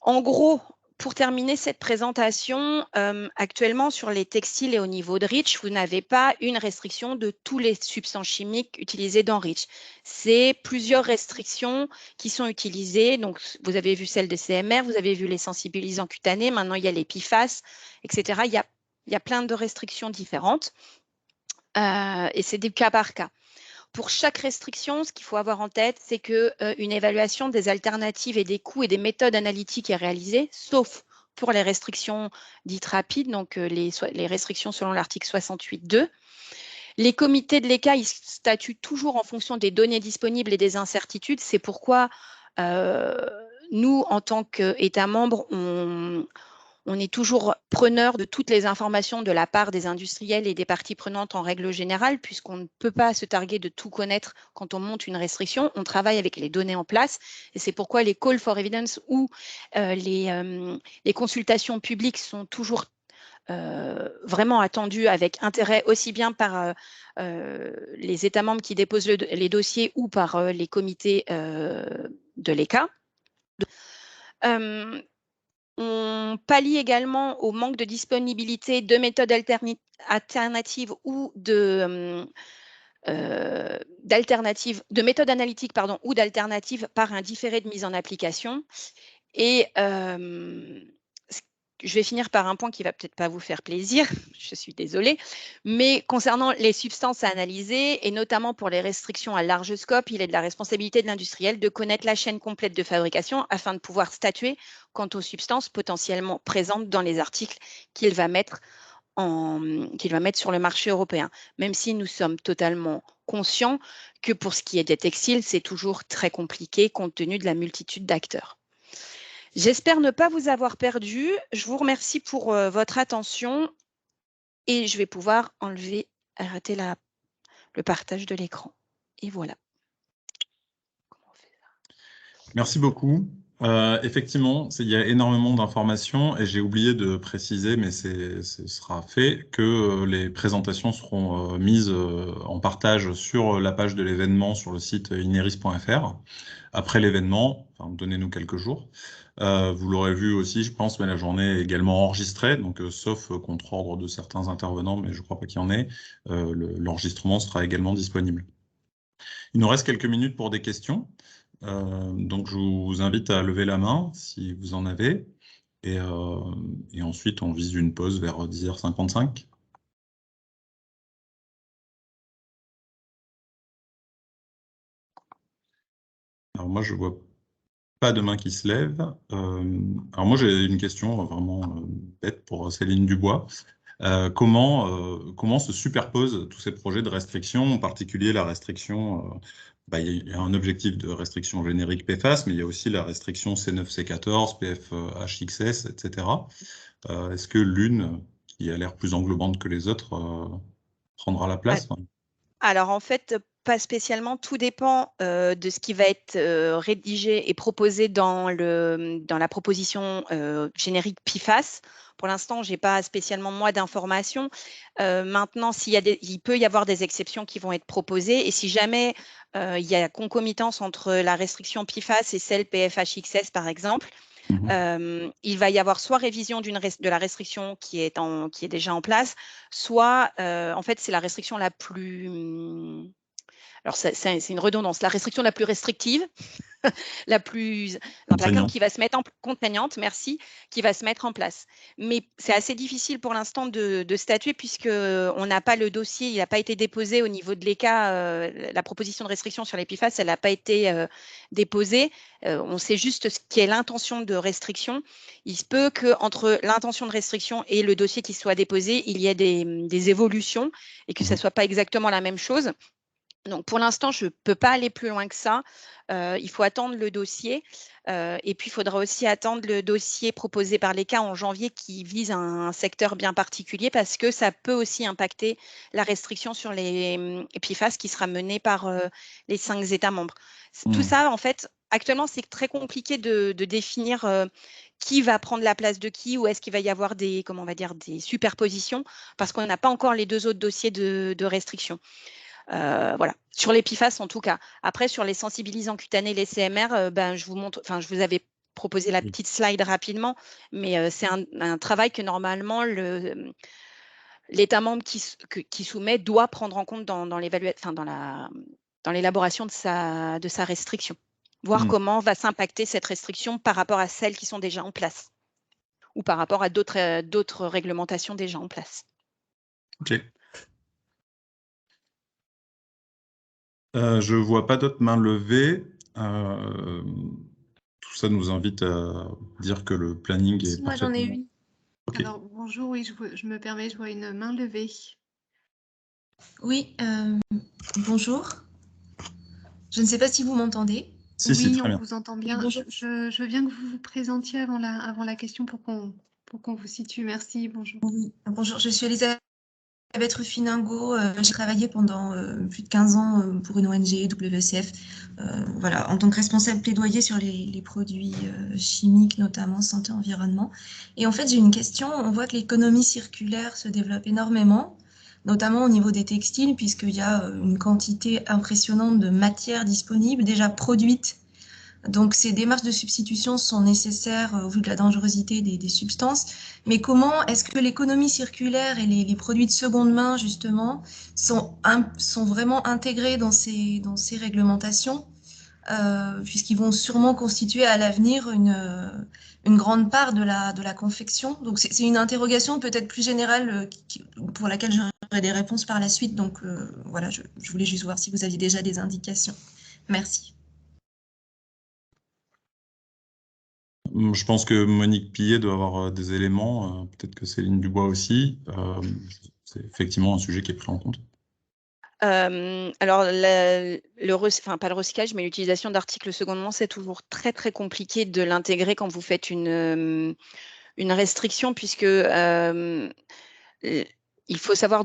En gros, pour terminer cette présentation, actuellement sur les textiles et au niveau de REACH, vous n'avez pas une restriction de tous les substances chimiques utilisées dans REACH. C'est plusieurs restrictions qui sont utilisées. Donc, vous avez vu celle de CMR, vous avez vu les sensibilisants cutanés, maintenant il y a les PFAS, etc. Il y a plein de restrictions différentes et c'est du cas par cas. Pour chaque restriction, ce qu'il faut avoir en tête, c'est qu'une évaluation des alternatives et des coûts et des méthodes analytiques est réalisée, sauf pour les restrictions dites rapides, donc les restrictions selon l'article 68.2. Les comités de l'ECA, ils statuent toujours en fonction des données disponibles et des incertitudes. C'est pourquoi nous, en tant qu'États membres, on on est toujours preneur de toutes les informations de la part des industriels et des parties prenantes en règle générale, puisqu'on ne peut pas se targuer de tout connaître quand on monte une restriction. On travaille avec les données en place et c'est pourquoi les call for evidence ou les consultations publiques sont toujours vraiment attendues avec intérêt aussi bien par les États membres qui déposent les dossiers ou par les comités de l'ECA. On pallie également au manque de disponibilité de méthodes alternatives ou de méthodes analytiques ou d'alternatives par un différé de mise en application. Et je vais finir par un point qui ne va peut-être pas vous faire plaisir, je suis désolée, mais concernant les substances à analyser, et notamment pour les restrictions à large scope, il est de la responsabilité de l'industriel de connaître la chaîne complète de fabrication afin de pouvoir statuer quant aux substances potentiellement présentes dans les articles qu'il va mettre sur le marché européen, même si nous sommes totalement conscients que pour ce qui est des textiles, c'est toujours très compliqué compte tenu de la multitude d'acteurs. J'espère ne pas vous avoir perdu. Je vous remercie pour votre attention et je vais pouvoir arrêter le partage de l'écran. Et voilà. Comment on fait ça ? Merci beaucoup. Effectivement, il y a énormément d'informations et j'ai oublié de préciser, mais ce sera fait, que les présentations seront mises en partage sur la page de l'événement sur le site ineris.fr. Après l'événement, enfin, donnez-nous quelques jours. Vous l'aurez vu aussi, je pense, mais la journée est également enregistrée, donc sauf contre ordre de certains intervenants, mais je ne crois pas qu'il y en ait, l'enregistrement sera également disponible. Il nous reste quelques minutes pour des questions. Donc, je vous invite à lever la main si vous en avez. Et ensuite, on vise une pause vers 10h55. Alors, moi, je ne vois pas de main qui se lève. Alors, moi, j'ai une question vraiment bête pour Céline Dubois. Comment se superposent tous ces projets de restriction, en particulier la restriction il y a un objectif de restriction générique PFAS, mais il y a aussi la restriction C9, C14, PFHXS, etc. Est-ce que l'une, qui a l'air plus englobante que les autres, prendra la place? Alors, en fait, pas spécialement. Tout dépend de ce qui va être rédigé et proposé dans la proposition générique PFAS. Pour l'instant, je n'ai pas spécialement, moi, d'informations. Maintenant, il peut y avoir des exceptions qui vont être proposées. Et si jamais il y a concomitance entre la restriction PFAS et celle PFHXS, par exemple, il va y avoir soit révision de la restriction qui est déjà en place, soit, en fait, c'est la restriction la plus... Alors, c'est une redondance. La restriction la plus restrictive, la qui va se mettre contraignante, merci, qui va se mettre en place. Mais c'est assez difficile pour l'instant de statuer puisqu'on n'a pas le dossier, il n'a pas été déposé au niveau de l'ECA. La proposition de restriction sur les PFAS, elle n'a pas été déposée. On sait juste ce qui est l'intention de restriction. Il se peut qu'entre l'intention de restriction et le dossier qui soit déposé, il y ait des évolutions et que ça ne soit pas exactement la même chose. Donc, pour l'instant, je ne peux pas aller plus loin que ça. Il faut attendre le dossier. Et puis, il faudra aussi attendre le dossier proposé par l'ECA en janvier qui vise un secteur bien particulier parce que ça peut aussi impacter la restriction sur les PFAS qui sera menée par les 5 États membres. Tout ça, en fait, actuellement, c'est très compliqué de définir qui va prendre la place de qui, ou est-ce qu'il va y avoir des superpositions parce qu'on n'a pas encore les 2 autres dossiers de restriction. Voilà, sur les PFAS en tout cas. Après, sur les sensibilisants cutanés, les CMR, je vous avais proposé la petite slide rapidement, mais c'est un travail que normalement l'État membre qui soumet doit prendre en compte dans l'élaboration de sa restriction, voir comment va s'impacter cette restriction par rapport à celles qui sont déjà en place ou par rapport à d'autres réglementations déjà en place. Ok. Je ne vois pas d'autres mains levées. Tout ça nous invite à dire que le planning est Moi, j'en ai une. Okay. Alors, bonjour, oui, je me permets, je vois une main levée. Oui, bonjour. Je ne sais pas si vous m'entendez. Oui, on vous entend bien. Oui, bonjour. Je veux bien que vous vous présentiez avant la question pour qu'on pour qu'on vous situe. Merci, bonjour. Oui, bonjour, je suis Elisabeth Ruffiningo. J'ai travaillé pendant plus de 15 ans pour une ONG, WCF, voilà, en tant que responsable plaidoyer sur les produits chimiques, notamment santé, environnement. Et en fait, j'ai une question. On voit que l'économie circulaire se développe énormément, notamment au niveau des textiles, puisqu'il y a une quantité impressionnante de matières disponibles, déjà produites. Donc, ces démarches de substitution sont nécessaires au vu de la dangerosité des substances. Mais comment est-ce que l'économie circulaire et les produits de seconde main, justement, sont vraiment intégrés dans ces réglementations, puisqu'ils vont sûrement constituer à l'avenir une grande part de la confection. Donc, c'est une interrogation peut-être plus générale pour laquelle j'aurai des réponses par la suite. Donc, voilà, je voulais juste voir si vous aviez déjà des indications. Merci. Je pense que Monique Pillet doit avoir des éléments, peut-être que Céline Dubois aussi. C'est effectivement un sujet qui est pris en compte. Alors, pas le recyclage, mais l'utilisation d'articles secondement, c'est toujours très, très compliqué de l'intégrer quand vous faites une restriction, puisque il faut savoir,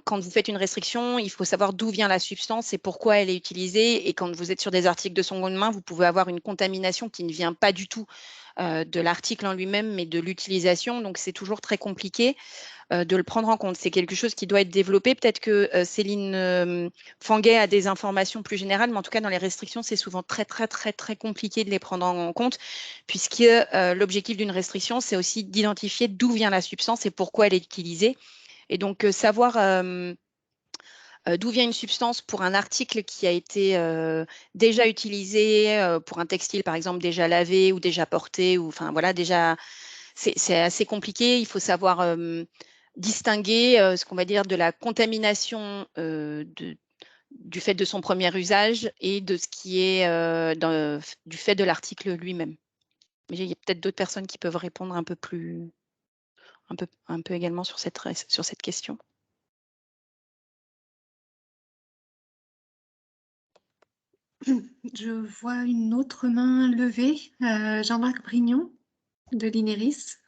quand vous faites une restriction, il faut savoir d'où vient la substance et pourquoi elle est utilisée. Et quand vous êtes sur des articles de seconde main, vous pouvez avoir une contamination qui ne vient pas du tout de l'article en lui-même, mais de l'utilisation. Donc, c'est toujours très compliqué de le prendre en compte. C'est quelque chose qui doit être développé. Peut-être que Céline Fanguet a des informations plus générales, mais en tout cas, dans les restrictions, c'est souvent très, très, très, très compliqué de les prendre en compte, puisque l'objectif d'une restriction, c'est aussi d'identifier d'où vient la substance et pourquoi elle est utilisée. Et donc, savoir d'où vient une substance pour un article qui a été déjà utilisé, pour un textile, par exemple, déjà lavé ou déjà porté, ou enfin voilà, déjà, c'est assez compliqué. Il faut savoir distinguer ce qu'on va dire de la contamination du fait de son premier usage et de ce qui est du fait de l'article lui-même. Mais il y a peut-être d'autres personnes qui peuvent répondre un peu également sur cette question. Je vois une autre main levée, Jean-Marc Brignon de l'INERIS.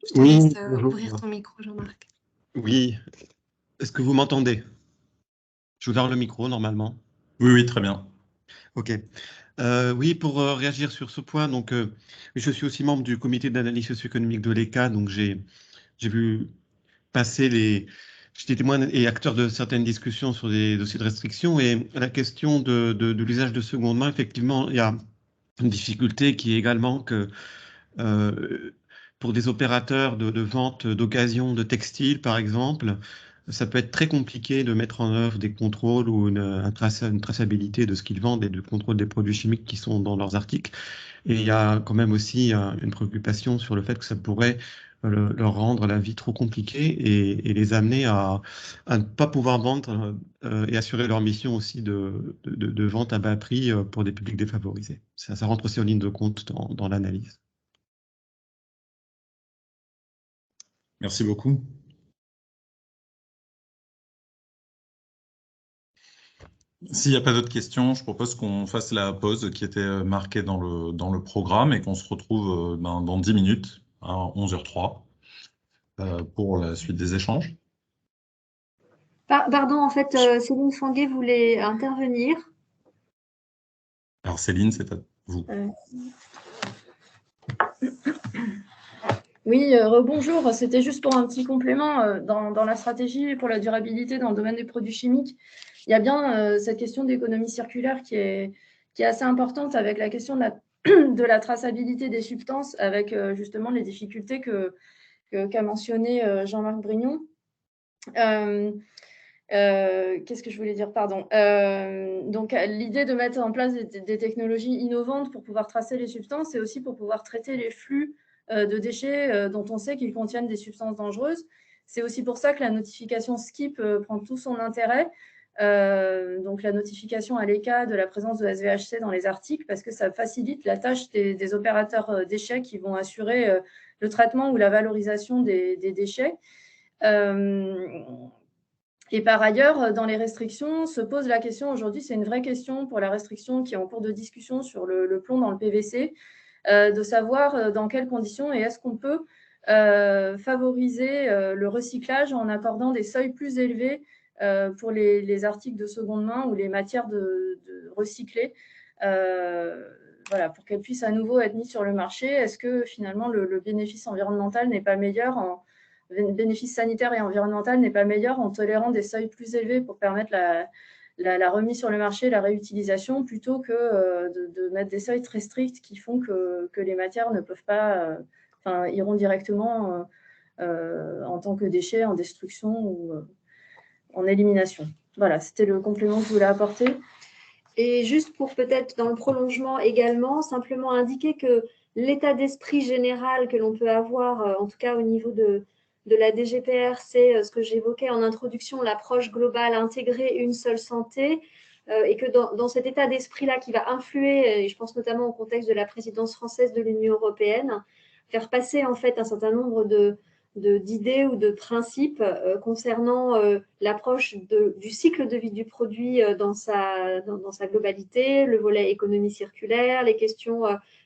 Je te laisse ouvrir ton micro, Jean-Marc. Oui. Est-ce que vous m'entendez? J'ai ouvert le micro normalement. Oui, oui, très bien. OK. Oui, pour réagir sur ce point, donc, je suis aussi membre du comité d'analyse socio-économique de l'ECA, donc j'ai vu passer j'étais témoin et acteur de certaines discussions sur des dossiers de restriction, et la question de l'usage de seconde main, effectivement, il y a une difficulté qui est également que pour des opérateurs de vente d'occasion de textiles, par exemple, ça peut être très compliqué de mettre en œuvre des contrôles ou une traçabilité de ce qu'ils vendent et de contrôle des produits chimiques qui sont dans leurs articles. Et il y a quand même aussi une préoccupation sur le fait que ça pourrait leur rendre la vie trop compliquée et les amener à ne pas pouvoir vendre et assurer leur mission aussi de vente à bas prix pour des publics défavorisés. Ça rentre aussi en ligne de compte dans l'analyse. Merci beaucoup. S'il n'y a pas d'autres questions, je propose qu'on fasse la pause qui était marquée dans le programme et qu'on se retrouve dans 10 minutes à 11h03 pour la suite des échanges. Pardon, en fait, Céline Fanguet voulait intervenir. Alors Céline, c'est à vous. Oui, rebonjour. C'était juste pour un petit complément. Dans la stratégie pour la durabilité dans le domaine des produits chimiques, il y a bien cette question d'économie circulaire qui est assez importante avec la question de la traçabilité des substances, avec justement les difficultés qu'a mentionné Jean-Marc Brignon. Qu'est-ce que je voulais dire? Pardon. Donc, l'idée de mettre en place des technologies innovantes pour pouvoir tracer les substances, c'est aussi pour pouvoir traiter les flux de déchets dont on sait qu'ils contiennent des substances dangereuses. C'est aussi pour ça que la notification SKIP prend tout son intérêt. Donc, la notification à l'ECA de la présence de SVHC dans les articles, parce que ça facilite la tâche des opérateurs déchets qui vont assurer le traitement ou la valorisation des déchets. Et par ailleurs, dans les restrictions, se pose la question aujourd'hui, c'est une vraie question pour la restriction qui est en cours de discussion sur le plomb dans le PVC. de savoir dans quelles conditions et est-ce qu'on peut favoriser le recyclage en accordant des seuils plus élevés pour les articles de seconde main ou les matières de recyclées, voilà, pour qu'elles puissent à nouveau être mises sur le marché. Est-ce que finalement le bénéfice environnemental n'est pas meilleur le bénéfice sanitaire et environnemental n'est pas meilleur en tolérant des seuils plus élevés pour permettre la remise sur le marché, la réutilisation, plutôt que de mettre des seuils très stricts qui font que les matières ne peuvent pas, iront directement en tant que déchets, en destruction ou en élimination. Voilà, c'était le complément que je voulais apporter. Et juste pour peut-être dans le prolongement également, simplement indiquer que l'état d'esprit général que l'on peut avoir, en tout cas au niveau de la DGPR, c'est ce que j'évoquais en introduction, l'approche globale intégrée, une seule santé, et que dans cet état d'esprit-là qui va influer, et je pense notamment au contexte de la présidence française de l'Union européenne, faire passer en fait un certain nombre d'idées ou de principes concernant l'approche du cycle de vie du produit dans sa globalité, le volet économie circulaire, les questions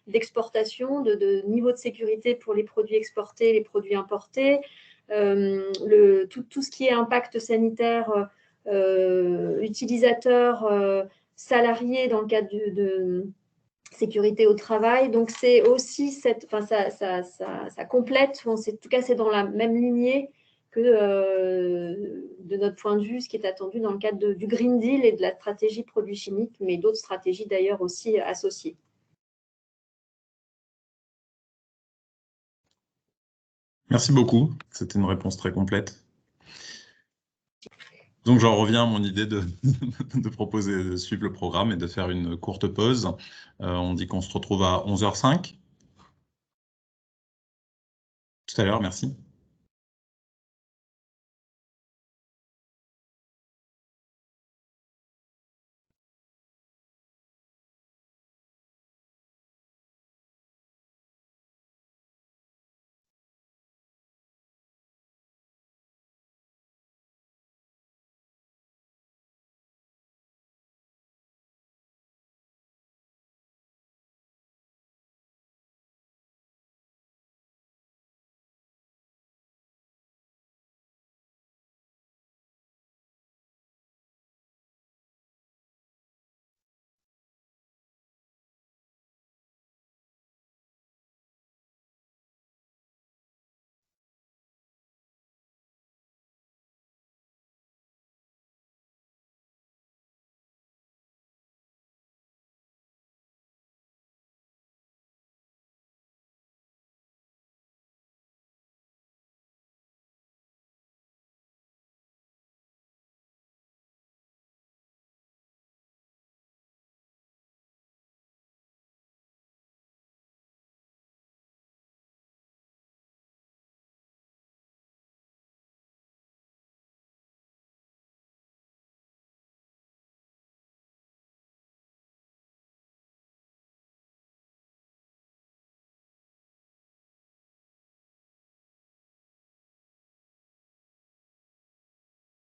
d'exportation, de niveau de sécurité pour les produits exportés, les produits importés, tout ce qui est impact sanitaire, utilisateur, salarié dans le cadre de sécurité au travail. Donc, c'est aussi ça complète, en tout cas, c'est dans la même lignée que de notre point de vue, ce qui est attendu dans le cadre du Green Deal et de la stratégie produits chimiques, mais d'autres stratégies d'ailleurs aussi associées. Merci beaucoup, c'était une réponse très complète. Donc j'en reviens à mon idée de proposer de suivre le programme et de faire une courte pause. On dit qu'on se retrouve à 11h05. Tout à l'heure, merci.